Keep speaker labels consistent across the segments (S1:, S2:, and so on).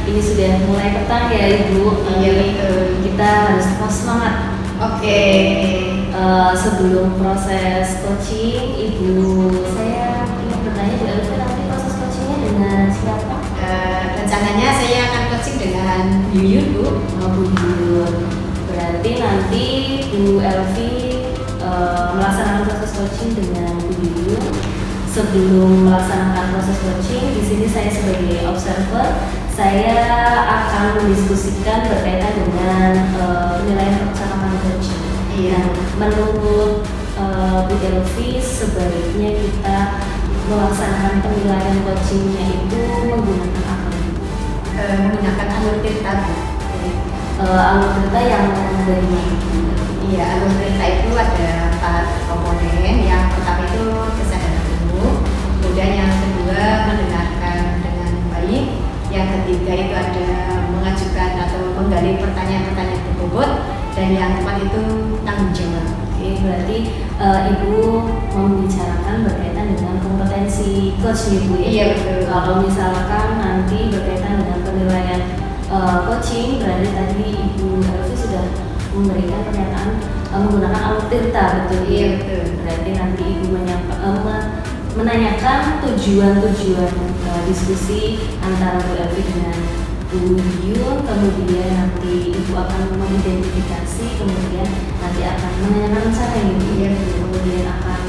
S1: ini sudah mulai petang ya Ibu.
S2: Iya betul.
S1: Kita harus tetap semangat.
S2: Oke.
S1: Sebelum proses coaching, Ibu, saya ingin bertanya Bu Elvi, nanti proses coachingnya dengan siapa?
S2: Rencananya saya akan coaching dengan Yuyun Bu.
S1: Bu Yuyun. Berarti nanti Bu Elvi melaksanakan proses coaching dengan Bu Yuyun. Sebelum melaksanakan proses coaching, di sini saya sebagai observer, saya akan mendiskusikan berkaitan dengan penilaian percakapan coaching.
S2: Iya.
S1: Menurut Bu Elvi, sebaiknya kita melaksanakan penilaian coachingnya itu menggunakan apa?
S2: Menggunakan alur cerita Bu.
S1: Alur cerita yang dari mana?
S2: Iya, alur cerita itu ada 4 komponen. Yang pertama itu kesadaran umum, kemudian yang kedua mendengarkan dengan baik, yang ketiga itu ada mengajukan atau menggali pertanyaan-pertanyaan berbobot, dan yang keempat itu tanggung jawab.
S1: Oke, berarti Ibu membicarakan berkaitan dengan kompetensi coach Ibu ya?
S2: Iya betul.
S1: Kalau misalkan nanti berkaitan dengan penilaian coaching, berarti tadi Ibu Elvi sudah memberikan pernyataan menggunakan alur cerita, betul?
S2: Iya betul.
S1: Berarti nanti Ibu menanyakan tujuan-tujuan diskusi antara Bu Elvi dengan Bu Yuyun, kemudian nanti Ibu akan mengidentifikasi, kemudian nanti akan menanyakan cara Ibu, ya, kemudian akan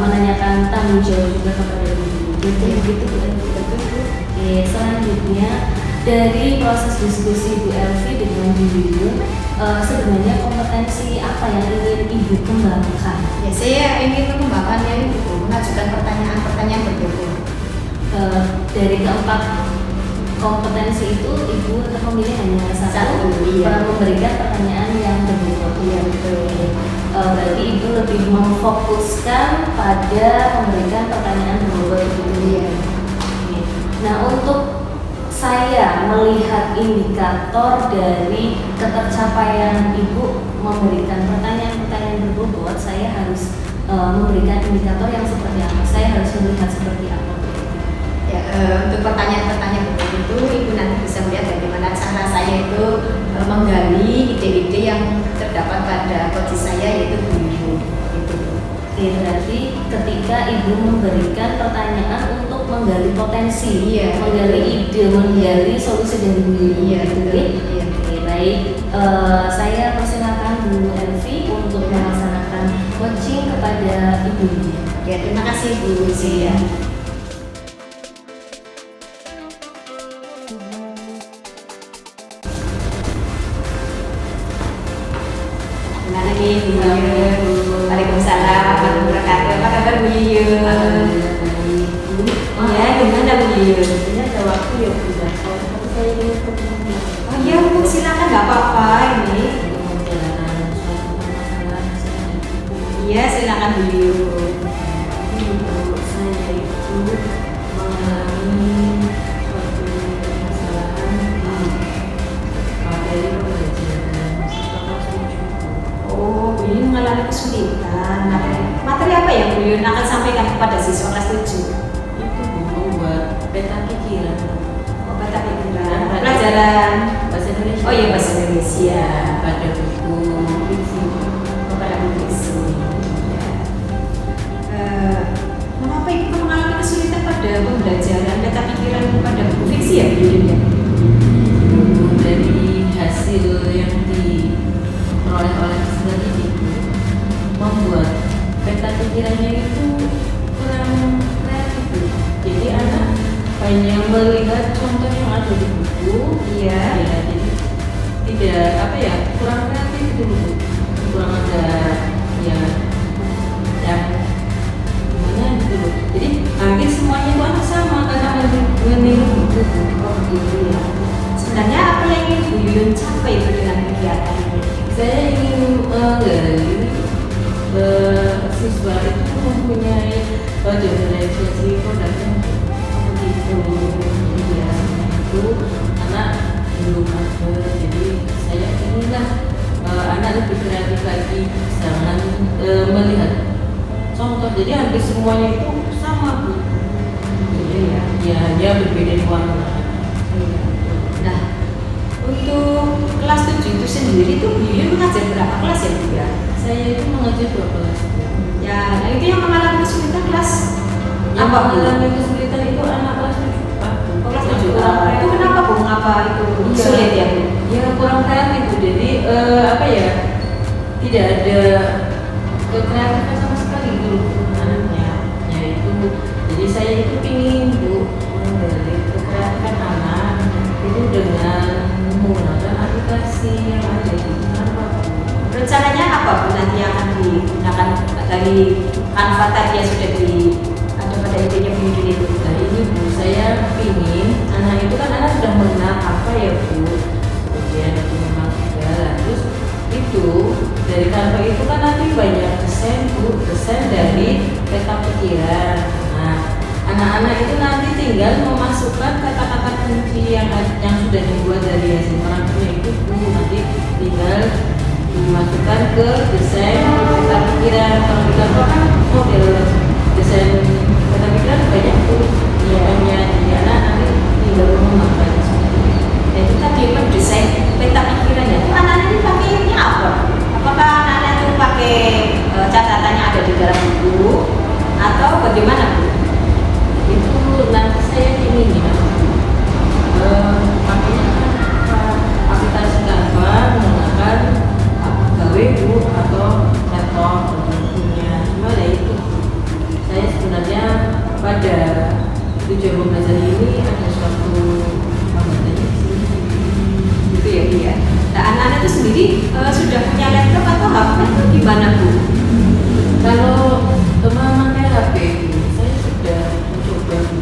S1: menanyakan tanggung jawab juga kepada Bu Yuyun. Begitu Bu Elvi. Oke, selanjutnya dari proses diskusi Bu Elvi dengan Bu Yuyun, sebenarnya kompetensi apa yang ingin Ibu kembangkan?
S2: Ya, saya ingin mengembangkannya itu mengajukan pertanyaan-pertanyaan berbobot.
S1: Dari keempat kompetensi itu Ibu memilih hanya satu,
S2: iya.
S1: Memberikan pertanyaan yang berbobot.
S2: Iya betul.
S1: Berarti Ibu lebih memfokuskan pada memberikan pertanyaan berbobot itu.
S2: Iya.
S1: Nah, untuk saya melihat indikator dari ketercapaian Ibu memberikan pertanyaan-pertanyaan berbobot, saya harus memberikan indikator yang seperti apa? Saya harus melihat seperti apa?
S2: Ya, untuk pertanyaan-pertanyaan berbobot itu Ibu nanti bisa melihat bagaimana cara saya itu menggali ide-ide yang terdapat pada coach saya, yaitu Bu Yuyun.
S1: Oke, berarti ketika Ibu memberikan pertanyaan untuk menggali potensi,
S2: iya,
S1: menggali ide, menggali solusi dari Bu Yuyun.
S2: Iya, betul. Iya.
S1: Oke, baik. Saya persilakan Bu Elvi untuk melaksanakan coaching kepada Ibu.
S2: Ya, terima kasih Bu Sia. Gimana nih Bu Yuyun? Waalaikumsalam warahmatullahi wabarakatuh. Apa kabar Bu Yuyun? Iya, gimana Bu Yuyun?
S1: Ini ada waktu ya Bu, tapi saya ingin bertanya.
S2: Oh iya Bu, silakan, nggak apa-apa ini. Iya, silakan Bu Yuyun.
S1: Menurut saya itu mengalami suatu permasalahan di materi pembelajaran serta kelas 7.
S2: Oh, Bu Yuyun mengalami kesulitan. Materi apa ya Bu Yuyun akan sampaikan kepada siswa kelas 7?
S1: Itu membuat peta pikiran.
S2: Oh, peta pikiran. Pelajaran
S1: Bahasa Indonesia.
S2: Oh iya, bahasa Indonesia.
S1: Pada buku fiksi.
S2: Oh, pada buku fiksi. Ya. Mengapa Ibu mengalami kesulitan pada pembelajaran peta pikiran pada buku fiksi ya Bu Yuyun ya?
S1: Dari hasil yang diperoleh oleh hasil ini membuat peta pikirannya itu kurang kreatif. Jadi anak hanya melihat contoh yang ada di buku,
S2: Iya.
S1: ya, jadi tidak apa ya, kurang kreatif itu Bu. Kurang ada ya yang gimana gitu loh. Jadi hampir semuanya itu anak sama karena meniru buku. Oh gitu ya.
S2: Sebenarnya apa yang ingin Bu Yuyun capai itu dengan kegiatan ini?
S1: Saya ingin menggali siswa itu mempunyai diferensiasi produknya seperti itu. Ya, itu anak belum ada, jadi saya inginlah anak lebih kreatif lagi, jangan melihat contoh. Jadi hampir semuanya itu sama Bu. Jadi ya hanya berbeda warna.
S2: kelas 7 itu sendiri itu Bu Yuyun mengajar berapa kelas ya Bu ya?
S3: Saya itu mengajar 2 kelas.
S2: Ya, nah itu yang mengalami kesulitan kelas
S3: Yang
S2: apa Bu?
S3: mengalami kesulitan itu anak kelas 7 Pak.
S2: Kelas 7 itu kenapa Bu? Mengapa itu
S3: Iya.
S2: sulit ya Bu?
S3: Ya kurang kreatif Bu. Jadi apa ya? Tidak ada kekreatifan sama sekali gitu anaknya. Ya itu. Jadi saya itu pingin Bu dari kekreatifan anak itu dengan menggunakan aplikasi yang ada di Canva Bu.
S2: Rencananya apa Bu nanti yang akan digunakan dari Canva tadi yang sudah ada pada idenya Bu Yuyun itu?
S3: Nah ini Bu, saya pingin anak itu kan anak sudah mengenal apa ya Bu, kemudian itu memang segala. Terus itu dari Canva itu kan nanti banyak desain Bu, desain dari peta pikiran. Nah anak-anak itu nanti tinggal memasukkan kata-kata kunci yang sudah dibuat dari hasil merangkumnya itu Bu, nanti tinggal dimasukkan ke desain peta pikiran. Kalau di Canva kan model desain peta pikiran banyak tuh banyak, jadi anak nanti tinggal mengembangkan seperti itu.
S2: Nah, itu tadi mendesain peta pikiran ya. Itu anak-anak ini pakainya apa? Apakah anak-anak itu pakai catatannya ada di dalam buku atau bagaimana Bu?
S3: Itu nanti saya ingin ya makanya kan aplikasi Canva menggunakan gawe Bu atau laptop tentunya. Cuma ya itu saya sebenarnya pada tujuan pembelajaran ini ada suatu hambatannya di sini.
S2: Gitu ya Bu ya. Nah, anak-anak itu sendiri sudah punya laptop atau HP itu gimana Bu?
S3: Kalau memakai HP Bu, saya sudah mencoba Bu.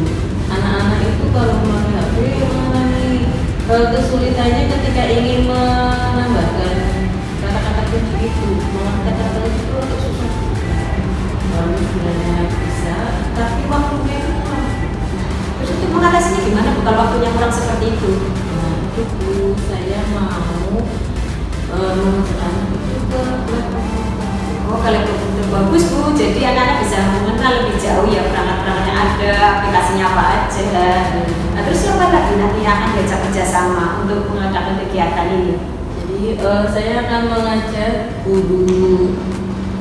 S3: Anak-anak itu kalau memakai HP mengalami kesulitannya ketika ingin menambahkan kata-kata kunci itu, mengangkat kata kunci itu agak susah. Lalu sebenarnya bisa, tapi waktunya itu kurang.
S2: Terus itu mengatasinya gimana Bu kalau waktunya kurang seperti itu?
S3: Nah itu Bu, saya mau memasukkan itu ke laptop.
S2: Oh, kalau komputer bagus Bu, jadi anak-anak bisa mengenal lebih jauh ya perangkat-perangkat yang ada, aplikasinya apa aja. Nah, terus siapa lagi nanti yang akan diajak kerjasama untuk mengadakan kegiatan ini?
S3: Jadi saya akan mengajak guru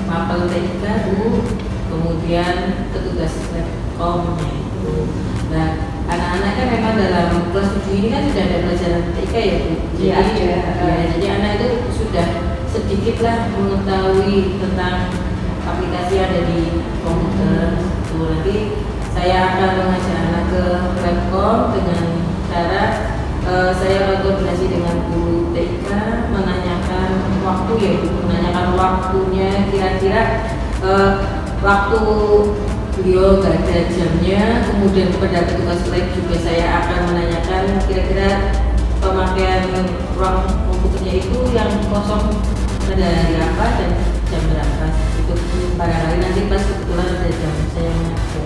S3: mapel TIK Bu, kemudian petugas Labcom itu. Nah anak-anak kan memang dalam kelas 7 ini kan sudah ada pelajaran TIK ya Bu.
S2: Iya, ada.
S3: Jadi anak itu sudah sedikitlah mengetahui tentang aplikasi yang ada di komputer. Tuh, nanti saya akan mengajak anak ke Labcom dengan cara saya berkoordinasi dengan guru TIK menanyakan waktu ya Bu, menanyakan waktunya kira-kira waktu beliau gak ada jamnya. Kemudian kepada petugas lab juga saya akan menanyakan kira-kira pemakaian ruang komputernya itu yang kosong pada hari apa dan jam berapa. Itu barangkali nanti pas kebetulan ada jam saya mengajar.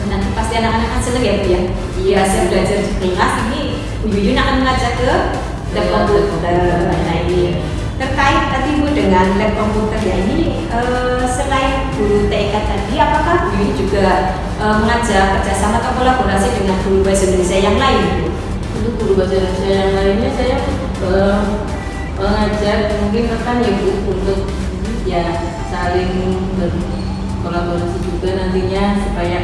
S2: Nanti pasti anak-anak kan seneng ya Bu ya. Iya, saya belajar di kelas ini Bu Yuyun akan mengajak ke lab komputer. Nah ini terkait tadi Bu dengan lab komputer ya, ini selain guru TIK tadi, apakah Bu Yuyun juga mengajak kerjasama atau kolaborasi dengan guru bahasa Indonesia yang lain Bu?
S3: Untuk guru bahasa Indonesia yang lainnya saya mengajak mungkin rekan ya Bu untuk ya saling berkolaborasi juga nantinya supaya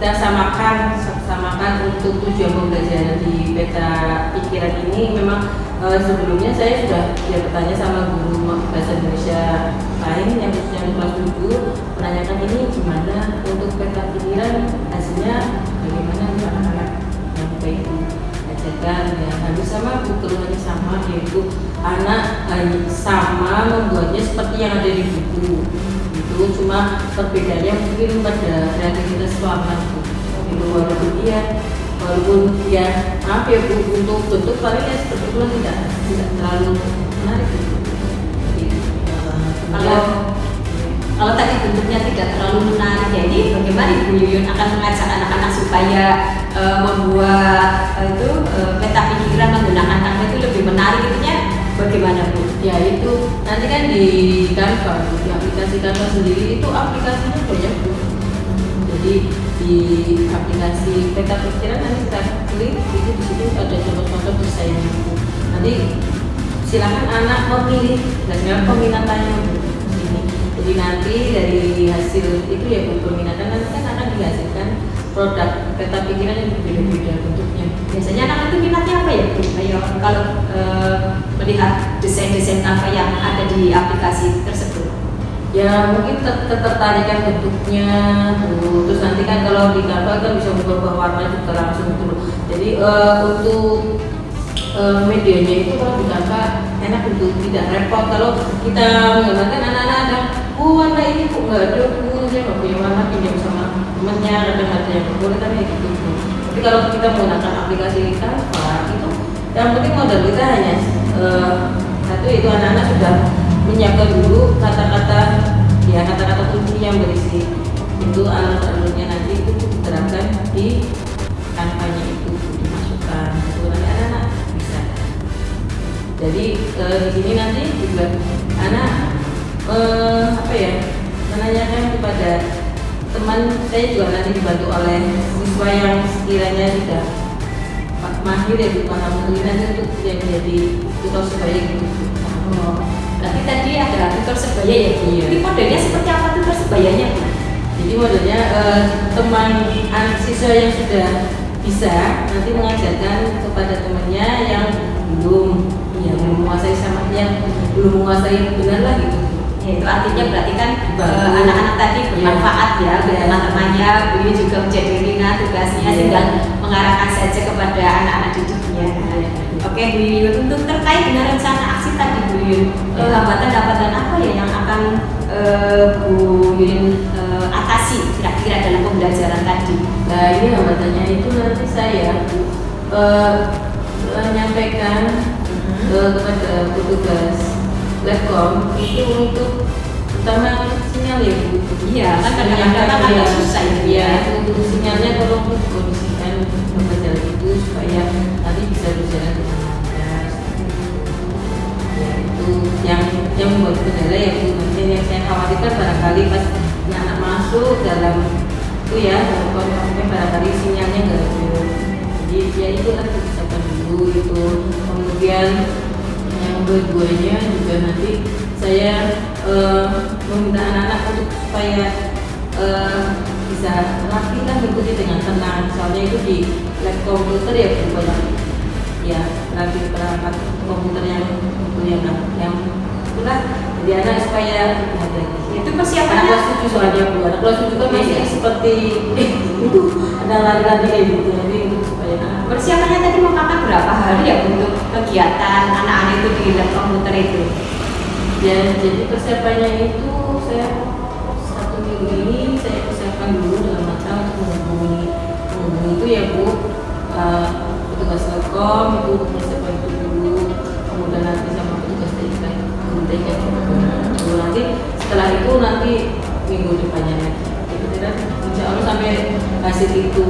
S3: kita samakan untuk tujuan pembelajaran di peta pikiran ini. Memang sebelumnya saya sudah bertanya sama guru bahasa Indonesia lain yang khususnya untuk kelas 7, menanyakan ini gimana untuk peta pikiran, hasilnya bagaimana untuk anak-anak yang baik diajarkan ya habis sama Bu, keluarnya sama, yaitu anak sama membuatnya seperti yang ada di buku. Itu cuma perbedaannya mungkin pada kreativitas ruangan Bu. Itu walaupun ya maaf ya Bu, untuk bentuk paling ya seperti itu tidak terlalu menarik gitu.
S2: Kalau tadi bentuknya tidak terlalu menarik ya, ini bagaimana Bu Yuyun akan mengajak anak-anak supaya membuat peta pikiran menggunakan Canva itu lebih menarik, itunya bagaimana Bu?
S3: Ya itu nanti kan di Canva, di aplikasi Canva sendiri itu aplikasinya banyak Bu. Jadi di aplikasi peta pikiran nanti kita klik itu di situ ada contoh-contoh desainnya Bu. Nanti silakan anak memilih berdasarkan peminatannya Bu. Ini. Jadi nanti dari hasil itu ya Bu, peminatan nanti kan akan dihasilkan produk peta pikiran yang berbeda-beda bentuknya.
S2: Biasanya anak itu minatnya apa ya Bu? Ayo kalau melihat desain-desain Canva yang ada di aplikasi tersebut.
S3: Ya mungkin ketertarikan bentuknya Bu. Terus nanti kan kalau di Canva kan bisa berubah warna juga langsung gitu. Jadi untuk medianya itu kalau di Canva enak untuk tidak repot. Kalau kita menggunakan anak-anak ada, warna ini kok nggak ada, saya nggak punya warna, pinjam sama temennya, kadang ada yang boleh kan ya gitu. Tapi kalau kita menggunakan aplikasi Canva itu yang penting modal kita hanya satu, itu anak-anak sudah menyiapkan dulu kata-kata kunci yang berisi itu alur-alurnya, nanti itu diterapkan di Canva-nya itu dimasukkan itu nanti anak-anak bisa. Jadi di sini nanti juga anak menanyakan kepada teman saya juga nanti dibantu oleh siswa yang sekiranya sudah mahir ya di Panamungkin nanti untuk jadi tutor sebaya gitu.
S2: Berarti tadi ada tutor sebaya ya Bu?
S3: Iya.
S2: Ini modelnya seperti apa tutor sebayanya Bu?
S3: Jadi modelnya teman siswa yang sudah bisa nanti mengajarkan kepada temannya yang belum menguasai sama yang belum menguasai benar lah gitu.
S2: Ya, itu artinya berarti kan anak-anak tadi bermanfaat ya untuk teman-temannya, beliau juga menjadi ringan tugasnya tinggal mengarahkan saja kepada anak-anak didiknya. Oke Bu Yuyun, untuk terkait dengan rencana aksi tadi Bu Yuyun, hambatan-hambatan apa ya yang akan Bu Yuyun atasi kira-kira dalam pembelajaran tadi?
S3: Nah ini hambatannya itu nanti saya menyampaikan kepada petugas Labcom itu untuk utama sinyal ya Bu.
S2: Iya, kan kadang-kadang kan agak susah ya.
S3: Iya, untuk sinyalnya tolong kondisikan tempat jalan itu supaya nanti bisa berjalan dengan lancar. Ya itu yang membuat kendala ya Bu. Nanti yang saya khawatirkan barangkali pas anak masuk dalam itu ya kontaknya barangkali sinyalnya nggak ada. Jadi ya itu harus disiapkan dulu itu. Kemudian yang kedua-duanya juga nanti saya meminta anak-anak untuk supaya bisa rapikan mengikuti dengan tenang. Soalnya itu di lab komputer ya banyak ya rapi perangkat komputer yang itulah. Jadi anak supaya
S2: itu persiapannya.
S3: Anak kelas 7 soalnya Bu. Anak kelas 7 kan masih seperti itu ada lari-lari kayak gitu. Jadi supaya
S2: Persiapannya tadi memakan berapa hari ya untuk kegiatan anak-anak itu di lab komputer itu?
S3: Ya, jadi persiapannya itu saya 1 minggu ini saya persiapkan dulu dalam rangka untuk menghubungi itu ya Bu, petugas Telkom itu untuk persiapan itu dulu, kemudian nanti sama petugas TIK juga. Nanti setelah itu nanti minggu depannya lagi. Insya Allah sampai hasil itu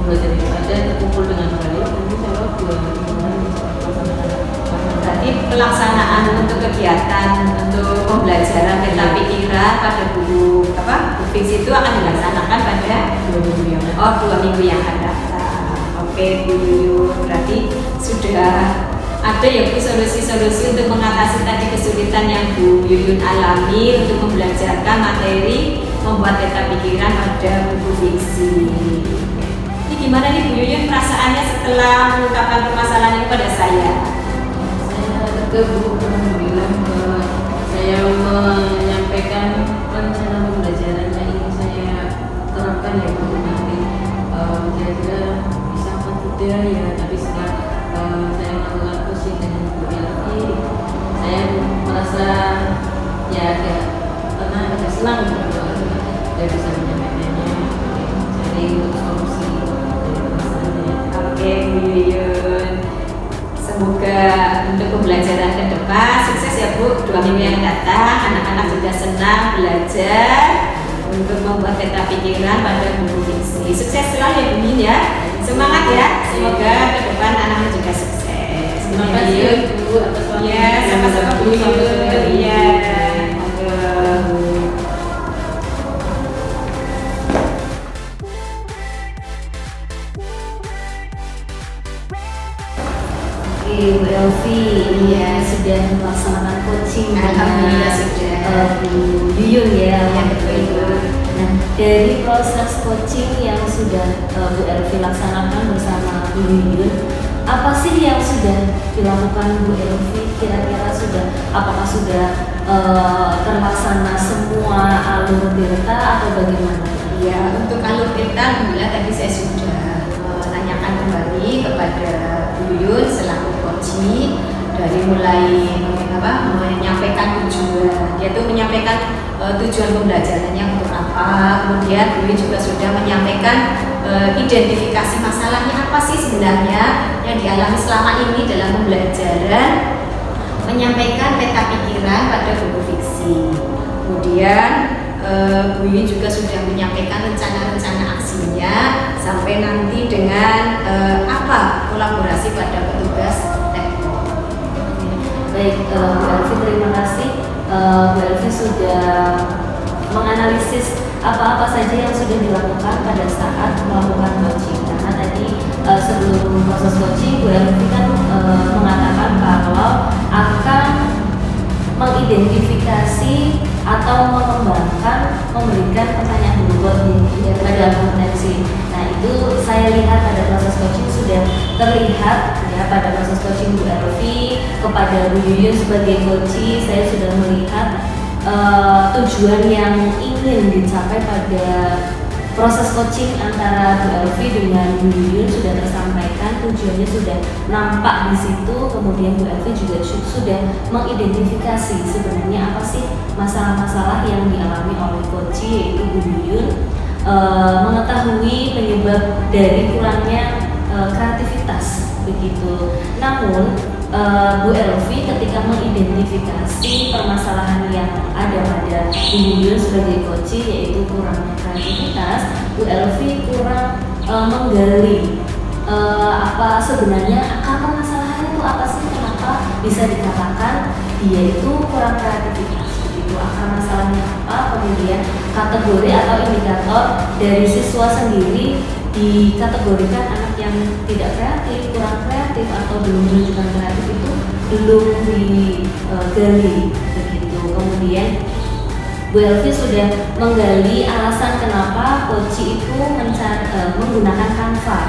S3: pembelajaran itu ada terkumpul dengan baik, nanti insya Allah 2 mingguan
S2: Berarti pelaksanaan untuk kegiatan untuk pembelajaran peta pikiran pada Bu Fiksi itu akan dilaksanakan pada
S3: 2 minggu yang lalu.
S2: 2 minggu yang akan datang. Oke Bu Yuyun, berarti sudah ada ya Bu solusi-solusi untuk mengatasi tadi kesulitan yang Bu Yuyun alami untuk membelajarkan materi membuat peta pikiran pada buku fiksi. Ini gimana nih Bu Yuyun perasaannya setelah mengungkapkan permasalahan ini pada saya?
S3: Saya Bu, alhamdulillah saya menyampaikan rencana pembelajaran yang ingin saya terapkan ya Bu, nanti kira-kira bisa apa tidak ya, tapi setelah saya melakukan coaching dengan Bu Elvi, saya merasa ya agak senang saya bisa menyampaikannya, cari solusi dari masalahnya.
S2: Oke Bu Yuyun, semoga untuk pembelajaran ke depan sukses ya Bu. 2 minggu yang datang anak-anak sudah senang belajar untuk membuat peta pikiran pada buku fiksi. Sukses selalu ya Bu Yuyun ya. Semangat ya. Semoga ke depan anak-anak juga sukses.
S3: Terima kasih Bu atas waktunya.
S2: Ya, sama-sama Bu Yuyun. Iya. Oke,
S1: Oke, Bu Elvi,
S2: Iya.
S1: sudah melaksanakan coaching
S2: Alhamdulillah sudah.
S1: Bu Yuyun ya.
S2: Iya, betul.
S1: Nah, dari proses coaching yang sudah Bu Elvi laksanakan bersama Bu Yuyun, apa sih yang sudah dilakukan Bu Elvi? Kira-kira apakah sudah terlaksana semua alur tirta atau bagaimana?
S2: Ya, untuk alur tirta alhamdulillah tadi saya sudah menanyakan kembali kepada Bu Yuyun selaku coach dari mulai menyampaikan tujuan. Dia tuh menyampaikan tujuan pembelajarannya untuk apa. Kemudian Bu Yuyun juga sudah menyampaikan identifikasi masalahnya apa sih sebenarnya yang dialami selama ini dalam pembelajaran, menyampaikan peta pikiran pada buku fiksi. Kemudian Bu Yuyun juga sudah menyampaikan rencana-rencana aksinya sampai nanti dengan apa kolaborasi pada petugas Tekpol.
S1: Baik, Bu Elvi, terima kasih. Bu Elvi sudah menganalisis apa-apa saja yang sudah dilakukan pada saat melakukan coaching. Karena tadi sebelum proses coaching, Bu Elvi kan mengatakan kalau akan mengidentifikasi atau mengembangkan, memberikan pertanyaan bobot pada kompetensi. Nah, itu saya lihat pada proses coaching sudah terlihat ya, pada proses coaching Bu Elvi kepada Bu Yuyun sebagai coach, saya sudah melihat tujuan yang ingin dicapai pada proses coaching antara Bu Elvi dengan Bu Yuyun sudah tersampaikan, tujuannya sudah nampak di situ. Kemudian Bu Elvi juga sudah mengidentifikasi sebenarnya apa sih masalah-masalah yang dialami oleh coach yaitu Bu Yuyun, mengetahui penyebab dari kurangnya kreativitas begitu. Namun Bu Elvi ketika mengidentifikasi permasalahan yang ada pada Bu Yuyun sebagai coach yaitu kurangnya kreativitas, Bu Elvi kurang menggali apa sebenarnya akar permasalahannya itu apa sih, kenapa bisa dikatakan dia itu kurang kreativitas begitu, akar masalahnya apa, kemudian kategori atau indikator dari siswa sendiri dikategorikan anak yang tidak kreatif, kurang kreatif atau belum menunjukkan kreatif itu belum digali begitu. Kemudian Bu Elvi sudah menggali alasan kenapa coach itu menggunakan Canva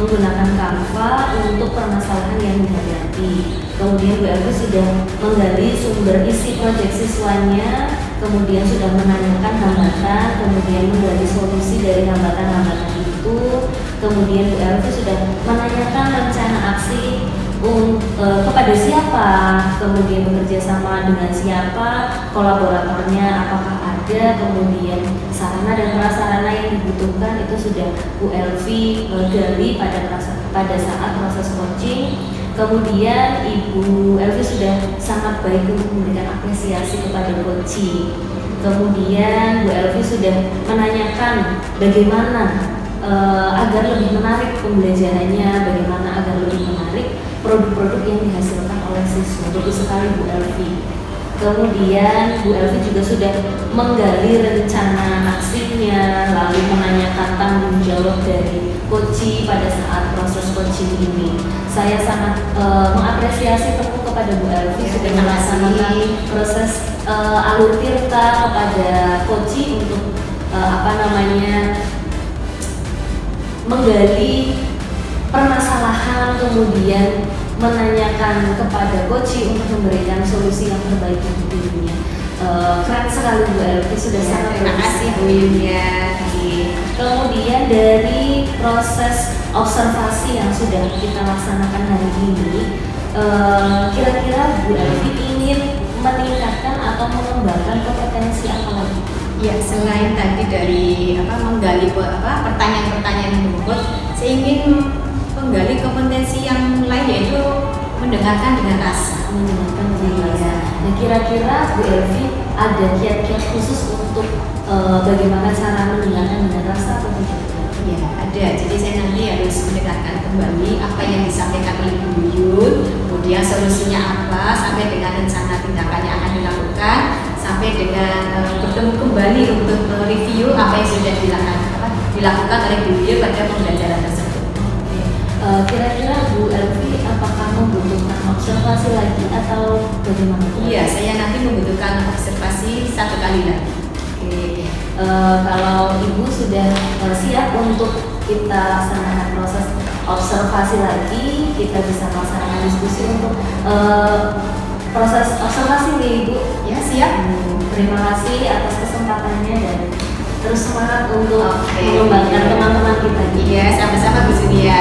S1: untuk permasalahan yang dihadapi. Kemudian Bu Elvi sudah menggali sumber isi proyek siswanya, kemudian sudah menanyakan hambatan, kemudian menggali solusi dari hambatan-hambatan itu. Kemudian Bu Elvi sudah menanyakan rencana aksi kepada siapa, kemudian bekerja sama dengan siapa, kolaboratornya apakah ada, kemudian sarana dan prasarana yang dibutuhkan itu sudah Bu Elvi gali pada saat proses coaching. Kemudian Ibu Elvi sudah sangat baik untuk memberikan apresiasi kepada coach. Kemudian Bu Elvi sudah menanyakan bagaimana agar lebih menarik pembelajarannya, bagaimana agar lebih menarik produk-produk yang dihasilkan oleh siswa. Bagus sekali Bu Elvi. Kemudian Bu Elvi juga sudah menggali rencana aksinya, lalu menanyakan tanggung jawab dari coach pada saat proses coaching ini. Saya sangat mengapresiasi penuh kepada Bu Elvi sudah melaksanakan proses alur tirta kepada coach untuk menggali permasalahan, kemudian menanyakan kepada coach untuk memberikan solusi yang terbaik untuk dirinya. Keren sekali Bu Elvi, sudah sangat
S2: terima kasih Bu Yuyun.
S1: Kemudian dari proses observasi yang sudah kita laksanakan hari ini, kira-kira Bu Elvi ingin meningkatkan atau mengembangkan kompetensi apa lagi?
S2: Ya, selain tadi dari menggali pertanyaan-pertanyaan yang berbobot, saya ingin menggali kompetensi yang lain yaitu mendengarkan dengan rasa.
S1: Mendengarkan dengan rasa. Nah, kira-kira Bu Elvi ada kiat-kiat khusus untuk bagaimana cara mendengarkan dengan rasa atau tidak?
S2: Ya, ada. Jadi saya nanti harus mendengarkan kembali apa yang disampaikan oleh Bu Yuyun, kemudian solusinya apa, sampai dengan rencana tindakan yang akan dilakukan, sampai dengan bertemu kembali untuk review apa yang sudah dilakukan oleh Bu Yuyun pada pembelajaran tersebut.
S1: Kira-kira Bu Elvi apakah membutuhkan bagaimana?
S2: Iya, saya nanti membutuhkan observasi 1 kali lagi.
S1: Oke. Kalau Ibu sudah siap untuk kita laksanakan proses observasi lagi, kita bisa melaksanakan diskusi untuk proses observasi nih Ibu.
S2: Ya, siap.
S1: Terima kasih atas kesempatannya dan terus semangat untuk
S2: Oke.
S1: mengembangkan teman-teman kita.
S2: Iya, sama-sama Bu Sunia.